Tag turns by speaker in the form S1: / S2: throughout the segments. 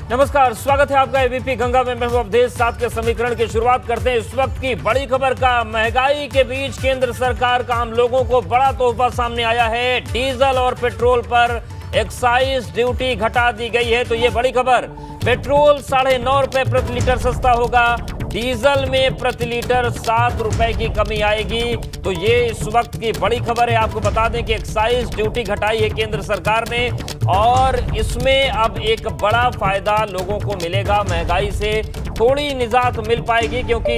S1: नमस्कार, स्वागत है आपका एबीपी गंगा में। मैं हूं अवधेश। 7 के समीकरण की शुरुआत करते हैं इस वक्त की बड़ी खबर का। महंगाई के बीच केंद्र सरकार का आम लोगों को बड़ा तोहफा सामने आया है। डीजल और पेट्रोल पर एक्साइज ड्यूटी घटा दी गई है। तो ये बड़ी खबर, पेट्रोल 9.5 रुपए प्रति लीटर सस्ता होगा, डीजल में प्रति लीटर 7 रुपए की कमी आएगी। तो ये इस वक्त की बड़ी खबर है। आपको बता दें कि एक्साइज ड्यूटी घटाई है केंद्र सरकार ने और इसमें अब एक बड़ा फायदा लोगों को मिलेगा। महंगाई से थोड़ी निजात मिल पाएगी क्योंकि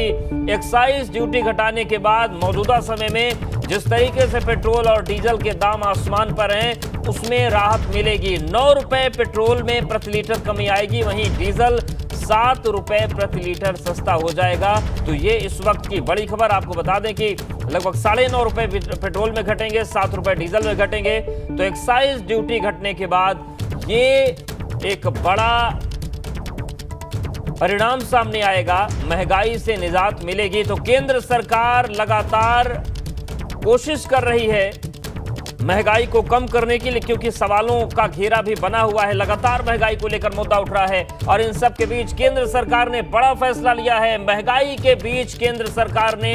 S1: एक्साइज ड्यूटी घटाने के बाद मौजूदा समय में जिस तरीके से पेट्रोल और डीजल के दाम आसमान पर हैं उसमें राहत मिलेगी। 9 रुपए पेट्रोल में प्रति लीटर कमी आएगी, वहीं डीजल 7 रुपए प्रति लीटर सस्ता हो जाएगा। तो ये इस वक्त की बड़ी खबर। आपको बता दें कि लगभग 9.5 रुपए पेट्रोल में घटेंगे, 7 रुपए डीजल में घटेंगे। तो एक्साइज ड्यूटी घटने के बाद ये एक बड़ा परिणाम सामने आएगा, महंगाई से निजात मिलेगी। तो केंद्र सरकार लगातार कोशिश कर रही है महंगाई को कम करने के लिए, क्योंकि सवालों का घेरा भी बना हुआ है। लगातार महंगाई को लेकर मुद्दा उठ रहा है और इन सब के बीच केंद्र सरकार ने बड़ा फैसला लिया है। महंगाई के बीच केंद्र सरकार ने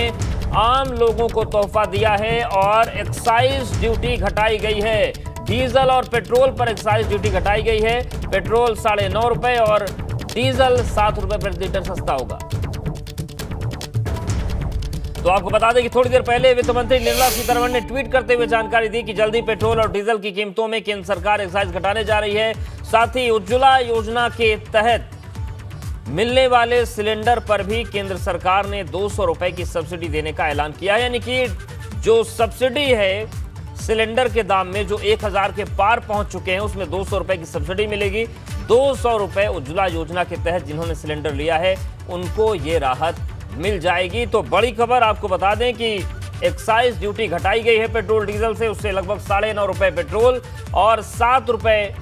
S1: आम लोगों को तोहफा दिया है और एक्साइज ड्यूटी घटाई गई है। डीजल और पेट्रोल पर एक्साइज ड्यूटी घटाई गई है। पेट्रोल 9.5 रुपए और डीजल 7 रुपए प्रति लीटर सस्ता होगा। तो आपको बता दें कि थोड़ी देर पहले वित्त मंत्री निर्मला सीतारमण ने ट्वीट करते हुए जानकारी दी कि जल्दी पेट्रोल और डीजल की कीमतों में केंद्र सरकार एक्साइज घटाने जा रही है। साथ ही उज्ज्वला योजना के तहत मिलने वाले सिलेंडर पर भी केंद्र सरकार ने 200 रुपए की सब्सिडी देने का ऐलान किया है। यानी कि जो सब्सिडी है सिलेंडर के दाम में, जो 1000 के पार पहुंच चुके हैं, उसमें 200 रुपए की सब्सिडी मिलेगी। 200 रुपए उज्ज्वला योजना के तहत जिन्होंने सिलेंडर लिया है उनको ये राहत मिल जाएगी। तो बड़ी खबर आपको बता दें कि एक्साइज ड्यूटी घटाई गई है पेट्रोल डीजल से, उससे लगभग 9.5 रुपए पेट्रोल और 7 रुपए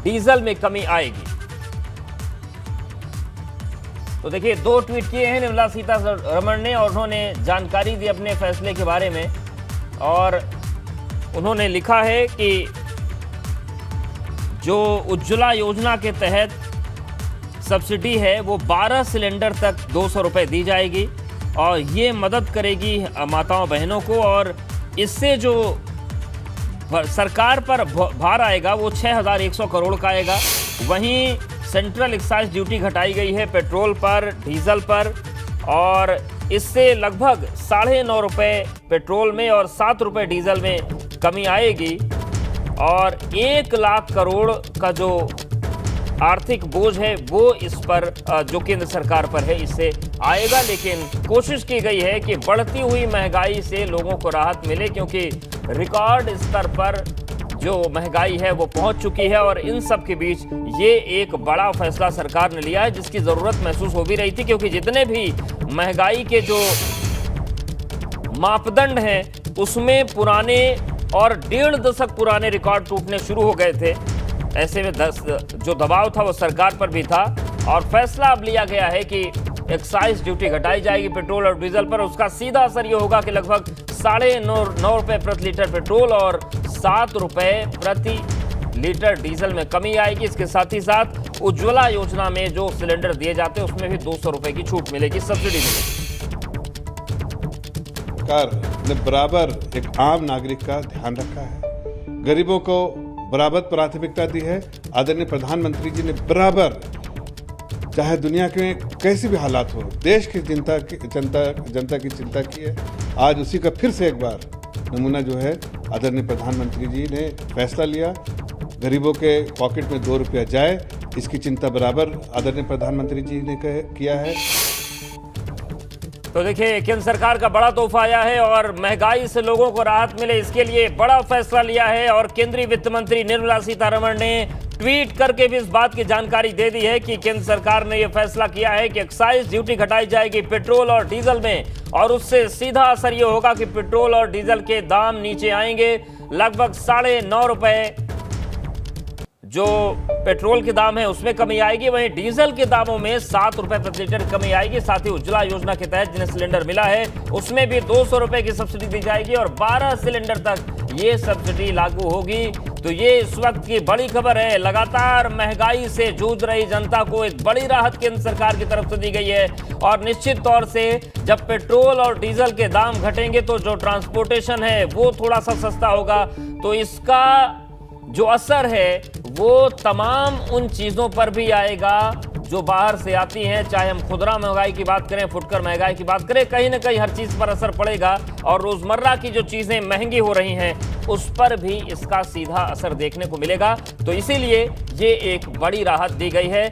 S1: डीजल में कमी आएगी। तो देखिए, 2 ट्वीट किए हैं निर्मला सीतारमण ने और उन्होंने जानकारी दी अपने फैसले के बारे में। और उन्होंने लिखा है कि जो उज्ज्वला योजना के तहत सब्सिडी है वो 12 सिलेंडर तक 200 रुपए दी जाएगी और ये मदद करेगी माताओं बहनों को। और इससे जो सरकार पर भार आएगा वो 6100 करोड़ का आएगा। वहीं सेंट्रल एक्साइज ड्यूटी घटाई गई है पेट्रोल पर, डीजल पर, और इससे लगभग 9.5 रुपए पेट्रोल में और 7 रुपए डीजल में कमी आएगी। और 1 लाख करोड़ का जो आर्थिक बोझ है वो इस पर जो केंद्र सरकार पर है इससे आएगा। लेकिन कोशिश की गई है कि बढ़ती हुई महंगाई से लोगों को राहत मिले, क्योंकि रिकॉर्ड स्तर पर जो महंगाई है वो पहुंच चुकी है। और इन सब के बीच ये एक बड़ा फैसला सरकार ने लिया है जिसकी जरूरत महसूस हो भी रही थी, क्योंकि जितने भी महंगाई के जो मापदंड हैं उसमें पुराने और 1.5 दशक पुराने रिकॉर्ड टूटने शुरू हो गए थे। ऐसे में जो दबाव था वो सरकार पर भी था और फैसला अब लिया गया है कि एक्साइज ड्यूटी घटाई जाएगी पेट्रोल और डीजल पर। उसका सीधा असर ये होगा कि लगभग 9.5 रुपए प्रति लीटर पेट्रोल और 7 रुपए प्रति लीटर डीजल में कमी आएगी। इसके साथ ही साथ उज्ज्वला योजना में जो सिलेंडर दिए जाते हैं उसमें भी 200 रुपए की छूट मिलेगी, सब्सिडी मिलेगी।
S2: सरकार ने बराबर एक आम नागरिक का ध्यान रखा है, गरीबों को बराबर प्राथमिकता दी है। आदरणीय प्रधानमंत्री जी ने बराबर, चाहे दुनिया के कैसी भी हालात हो, देश की जनता की चिंता की है। आज उसी का फिर से एक बार नमूना जो है आदरणीय प्रधानमंत्री जी ने फैसला लिया, गरीबों के पॉकेट में 2 रुपया जाए, इसकी चिंता बराबर आदरणीय प्रधानमंत्री जी ने किया है।
S1: तो देखिए, केंद्र सरकार का बड़ा तोहफा आया है और महंगाई से लोगों को राहत मिले इसके लिए बड़ा फैसला लिया है। और केंद्रीय वित्त मंत्री निर्मला सीतारमण ने ट्वीट करके भी इस बात की जानकारी दे दी है कि केंद्र सरकार ने यह फैसला किया है कि एक्साइज ड्यूटी घटाई जाएगी पेट्रोल और डीजल में और उससे सीधा असर यह होगा कि पेट्रोल और डीजल के दाम नीचे आएंगे। लगभग 9.5 रुपए जो पेट्रोल के दाम है उसमें कमी आएगी, वहीं डीजल के दामों में 7 रुपए प्रति लीटर कमी आएगी। साथ ही उज्ज्वला योजना के तहत जिन्हें सिलेंडर मिला है उसमें भी 200 रुपए की सब्सिडी दी जाएगी और 12 सिलेंडर तक ये सब्सिडी लागू होगी। तो ये इस वक्त की बड़ी खबर है। लगातार महंगाई से जूझ रही जनता को एक बड़ी राहत केंद्र सरकार की तरफ से दी गई है और निश्चित तौर से जब पेट्रोल और डीजल के दाम घटेंगे तो जो ट्रांसपोर्टेशन है वो थोड़ा सा सस्ता होगा, तो इसका जो असर है वो तमाम उन चीजों पर भी आएगा जो बाहर से आती हैं। चाहे हम खुदरा महंगाई की बात करें, फुटकर महंगाई की बात करें, कहीं ना कहीं हर चीज पर असर पड़ेगा और रोजमर्रा की जो चीजें महंगी हो रही हैं उस पर भी इसका सीधा असर देखने को मिलेगा। तो इसीलिए ये एक बड़ी राहत दी गई है।